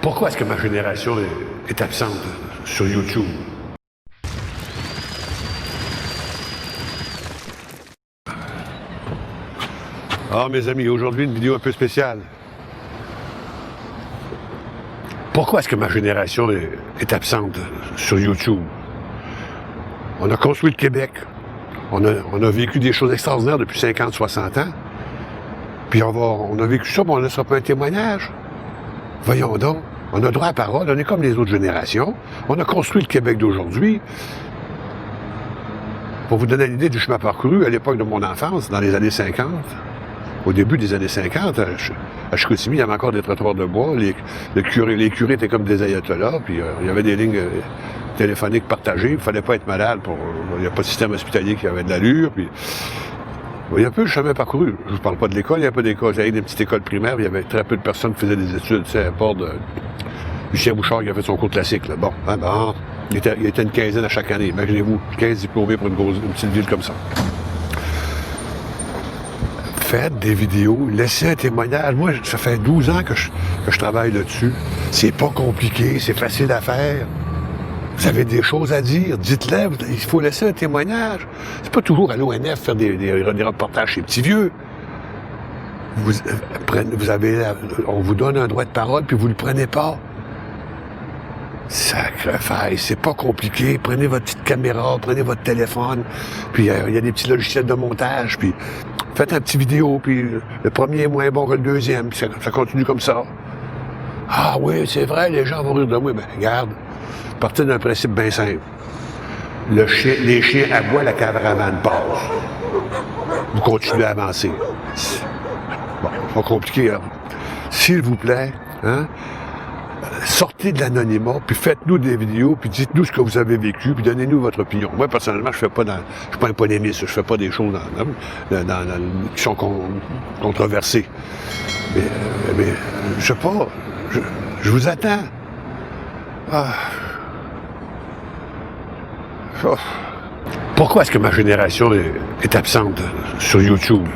Pourquoi est-ce que ma génération est absente sur YouTube? Ah, mes amis, aujourd'hui, une vidéo un peu spéciale. Pourquoi est-ce que ma génération est absente sur YouTube? On a construit le Québec. On a vécu des choses extraordinaires depuis 50, 60 ans. Puis on a vécu ça, mais on ne laissera pas un témoignage. Voyons donc. On a droit à parole. On est comme les autres générations. On a construit le Québec d'aujourd'hui. Pour vous donner l'idée du chemin parcouru, à l'époque de mon enfance, dans les années 50, au début des années 50, à Chicoutimi, il y avait encore des trottoirs de bois. Les curés étaient comme des ayatollahs, puis il y avait des lignes téléphoniques partagées. Il ne fallait pas être malade. Il n'y a pas de système hospitalier qui avait de l'allure. Puis, il y a un peu le chemin parcouru. Je ne vous parle pas de l'école, il y a un peu d'école. Il y avait des petites écoles primaires, il y avait très peu de personnes qui faisaient des études. C'est à part de Lucien Bouchard qui a fait son cours classique. Là. Bon, il était une quinzaine à chaque année. Imaginez-vous, 15 diplômés pour une petite ville comme ça. Faites des vidéos, laissez un témoignage. Moi, ça fait 12 ans que je travaille là-dessus. C'est pas compliqué, c'est facile à faire. Vous avez des choses à dire, dites-les, il faut laisser un témoignage. C'est pas toujours à l'ONF faire des reportages chez Petit Vieux. On vous donne un droit de parole, puis vous le prenez pas. Sacrifice, c'est pas compliqué. Prenez votre petite caméra, prenez votre téléphone, puis il y a des petits logiciels de montage, puis faites un petit vidéo, puis le premier est moins bon que le deuxième, puis ça continue comme ça. Ah oui, c'est vrai, les gens vont rire de moi. Ben, regarde, partez d'un principe bien simple. Les chiens aboient, la caravane passe. Vous continuez à avancer. Bon, pas compliqué, hein? S'il vous plaît, hein? Sortez de l'anonymat, puis faites-nous des vidéos, puis dites-nous ce que vous avez vécu, puis donnez-nous votre opinion. Moi, personnellement, je suis pas un polémiste, je fais pas des choses qui sont controversées. Mais je sais pas, je vous attends. Pourquoi est-ce que ma génération est absente sur YouTube?